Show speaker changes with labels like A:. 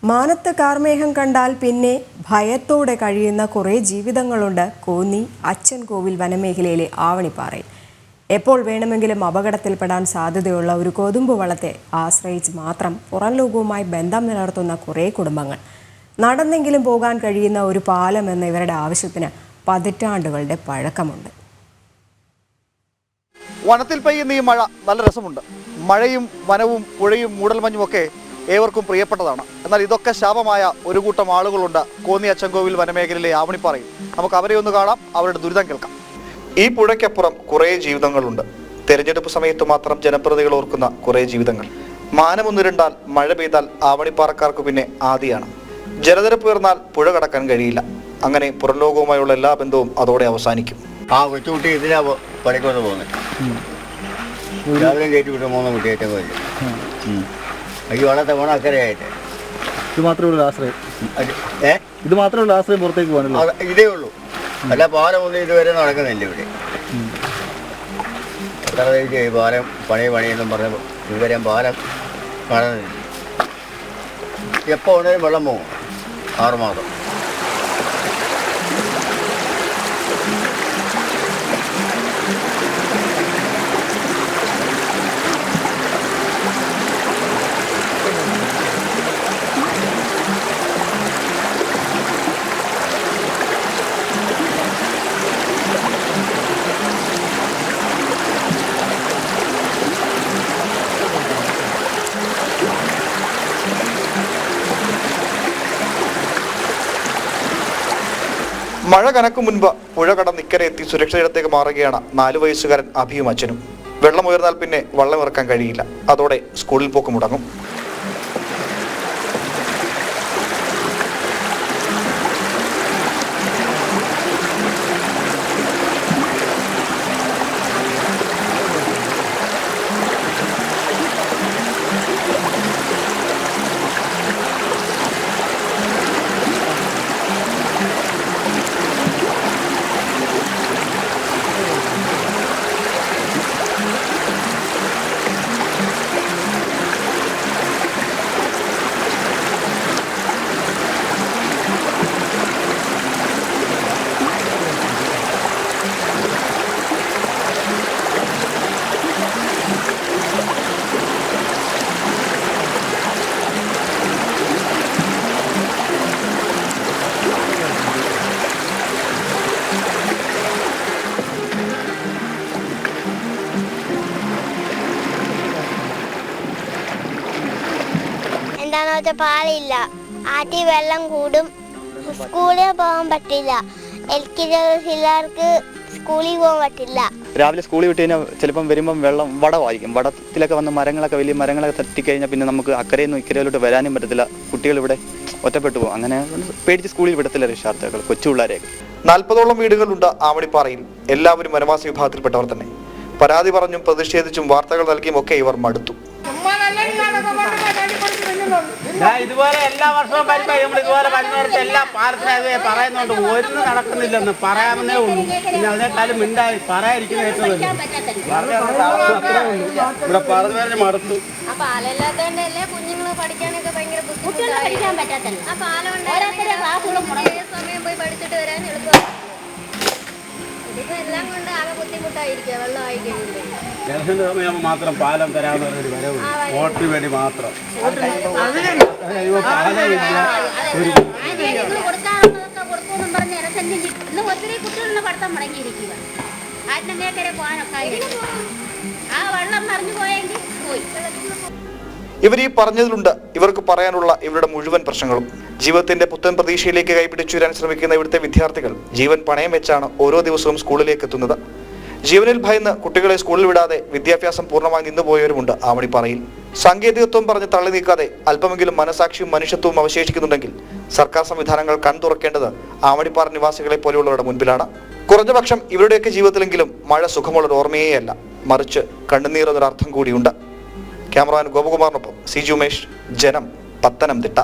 A: മാനത്ത് കാർമേഘം കണ്ടാൽ പിന്നെ ഭയത്തോടെ കഴിയുന്ന കുറേ ജീവിതങ്ങളുണ്ട് കോന്നി അച്ചൻകോവിൽ വനമേഖലയിലെ ആവണിപ്പാറയിൽ. എപ്പോൾ വേണമെങ്കിലും അപകടത്തിൽപ്പെടാൻ സാധ്യതയുള്ള ഒരു കൊതുമ്പ് വളത്തെ ആശ്രയിച്ച് മാത്രം പുറം ലോകവുമായി ബന്ധം നിലനിർത്തുന്ന കുറേ കുടുംബങ്ങൾ. നടന്നെങ്കിലും പോകാൻ കഴിയുന്ന ഒരു പാലം എന്ന ഇവരുടെ ആവശ്യത്തിന് പതിറ്റാണ്ടുകളുടെ പഴക്കമുണ്ട്.
B: വനത്തിൽ പെയ്യുന്ന ഈ മഴ നല്ല രസമുണ്ട്. മഴയും വനവും പുഴയും മൂടൽമഞ്ഞുമൊക്കെ ഏവർക്കും പ്രിയപ്പെട്ടതാണ്. എന്നാൽ ഇതൊക്കെ ശാപമായ ഒരു കൂട്ടം ആളുകളുണ്ട് കോന്നി അച്ചൻകോവിൽ വനമേഖലയിലെ ആവണിപ്പാറയിൽ. നമുക്ക് അവരെ ഒന്ന് കാണാം, അവരുടെ ദുരിതം കേൾക്കാം. ഈ പുഴയ്ക്കപ്പുറം കുറേ ജീവിതങ്ങളുണ്ട്. തെരഞ്ഞെടുപ്പ് സമയത്ത് മാത്രം ജനപ്രതിനിധികൾ ഓർക്കുന്ന കുറേ ജീവിതങ്ങൾ. മാനമൊന്നുരുണ്ടാൽ മഴ പെയ്താൽ ആവണിപ്പാറക്കാർക്ക് പിന്നെ ആദിയാണ്. ജലനിരപ്പ് ഉയർന്നാൽ പുഴ കടക്കാൻ കഴിയില്ല. അങ്ങനെ പുറം ലോകവുമായുള്ള എല്ലാ ബന്ധവും അതോടെ അവസാനിക്കും.
C: കൊച്ചുകുട്ടി ഇതിനാ പണിക്കൊണ്ട് പോകുന്നത്. രാവിലെ കയറ്റി വിട്ട് 3 കുട്ടി ഏറ്റവും വലിയ ഈ വളത്തെ പോകണം അക്കരയായിട്ട്.
D: ഇത് മാത്രമേ ഉള്ളൂ ആശ്രയം. ഇത് മാത്രമേ ഉള്ളൂ ആശ്രയം, പുറത്തേക്ക് പോകാനല്ലോ.
C: ഇതേ ഉള്ളൂ, അല്ല പാലമൊന്നും ഇതുവരെ നടക്കുന്നില്ല ഇവിടെ. എത്ര ദിവസമായി പാലം പണിയെന്നും പറഞ്ഞപ്പോൾ ഇതുവരെ പാലം കാണുന്നില്ല. എപ്പോൾ ഉണ്ടെങ്കിലും വെള്ളം പോകും, 6 മാസം.
B: മഴ കനക്കും മുൻപ് പുഴ കടന്ന് ഇക്കരെ എത്തി സുരക്ഷിതയിടത്തേക്ക് മാറുകയാണ് 4 വയസ്സുകാരൻ അഭിയും അച്ഛനും. വെള്ളം ഉയർന്നാൽ പിന്നെ വള്ളം ഇറക്കാൻ കഴിയില്ല. അതോടെ സ്കൂളിൽ പോക്ക് മുടങ്ങും.
E: എന്താണെന്ന് വെച്ചാൽ പാലില്ല, ആറ്റി വെള്ളം കൂടും, സ്കൂളിൽ പോകാൻ പറ്റില്ല. പിള്ളേർക്ക് സ്കൂളിൽ പോകാൻ പറ്റില്ല.
F: രാവിലെ സ്കൂളിൽ വിട്ട് കഴിഞ്ഞാൽ ചിലപ്പം വരുമ്പം വെള്ളം വടമായിരിക്കും. വടത്തിലൊക്കെ വന്ന് മരങ്ങളൊക്കെ വലിയ മരങ്ങളൊക്കെ തട്ടിക്കഴിഞ്ഞാൽ പിന്നെ നമുക്ക് അക്കരയിൽ ഇക്കരയിലോട്ട് വരാനും പറ്റത്തില്ല. കുട്ടികൾ ഇവിടെ ഒറ്റപ്പെട്ടു പോകും. അങ്ങനെ പേടിച്ച് സ്കൂളിൽ വിടത്തില്ല രക്ഷാർത്ഥികൾ, കൊച്ചു പിള്ളേരെയൊക്കെ. 40ഓളം വീടുകളുണ്ട് ആവണിപ്പാറയിൽ. എല്ലാവരും വനവാസി വിഭാഗത്തിൽപ്പെട്ടവർ തന്നെ. പരാതി പറഞ്ഞും പ്രതിഷേധിച്ചും വാർത്തകൾ നൽകിയും ഒക്കെ ഇവർ മടുത്തു.
G: ഇതുപോലെ എല്ലാ വർഷവും വരുമ്പോൾ നമ്മൾ ഇതുപോലെ വരുന്നിടത്ത് എല്ലാ പാലത്തിനകത്ത് പറയുന്നുണ്ട്, ഒന്നും നടക്കുന്നില്ലെന്ന് പറയാമെന്നേ ഉള്ളൂ. പിന്നെ അതിനേക്കാളും മിണ്ടായി പറയാതിരിക്കുന്ന ഏറ്റവും വലിയ ഇവിടെ പറഞ്ഞു മടുത്തു.
E: കുഞ്ഞുങ്ങൾ പഠിക്കാനൊക്കെ ഭയങ്കര സമയം പോയി പഠിച്ചിട്ട് വരാൻ എളുപ്പമാണ്. ഇതിപ്പോ എല്ലാം കൊണ്ട് ആകെ ബുദ്ധിമുട്ടായിരിക്കും. വെള്ളം ആയി കഴിയുമ്പോൾ
G: ജലത്തിന്റെ സമയം മാത്രം പാലം തരാമെന്ന് പറഞ്ഞൊരു വരവ്, വോട്ടിന് വേണ്ടി മാത്രം.
E: കൊടുക്കുമെന്നും പറഞ്ഞ് ഇന്ന് ഒത്തിരി കുട്ടികളുടെ പഠിത്തം മുടങ്ങിയിരിക്കുക. ആറ്റിനേക്കരെ പോകാനൊക്കെ ആ വെള്ളം നിറഞ്ഞു പോയെങ്കിൽ പോയി.
B: ഇവർ ഈ പറഞ്ഞതിലുണ്ട് ഇവർക്ക് പറയാനുള്ള ഇവരുടെ മുഴുവൻ പ്രശ്നങ്ങളും. ജീവിതത്തിന്റെ പുത്തൻ പ്രതീക്ഷയിലേക്ക് കൈപിടിച്ചുവരാൻ ശ്രമിക്കുന്ന ഇവിടുത്തെ വിദ്യാർത്ഥികൾ ജീവൻ പണയം വെച്ചാണ് ഓരോ ദിവസവും സ്കൂളിലേക്ക് എത്തുന്നത്. ജീവനിൽ ഭയന്ന് കുട്ടികളെ സ്കൂളിൽ വിടാതെ വിദ്യാഭ്യാസം പൂർണ്ണമായി നിന്നുപോയവരുമുണ്ട് ആവണിപ്പാറയിൽ. സാങ്കേതികത്വം പറഞ്ഞ് തള്ളി നീക്കാതെ അല്പമെങ്കിലും മനസാക്ഷിയും മനുഷ്യത്വവും അവശേഷിക്കുന്നുണ്ടെങ്കിൽ സർക്കാർ സംവിധാനങ്ങൾ കൺതുറക്കേണ്ടത് ആവണിപ്പാറ നിവാസികളെ പോലെയുള്ളവരുടെ മുൻപിലാണ്. കുറഞ്ഞപക്ഷം ഇവരുടെയൊക്കെ ജീവിതത്തിലെങ്കിലും മഴ സുഖമുള്ളൊരു ഓർമ്മയേയല്ല, മറിച്ച് കണ്ണുനീർ എന്നൊരർത്ഥം കൂടിയുണ്ട്. ക്യാമറമാൻ ഗോപകുമാറിനൊപ്പം സി ജി ഉമേഷ്, ജനം, പത്തനംതിട്ട.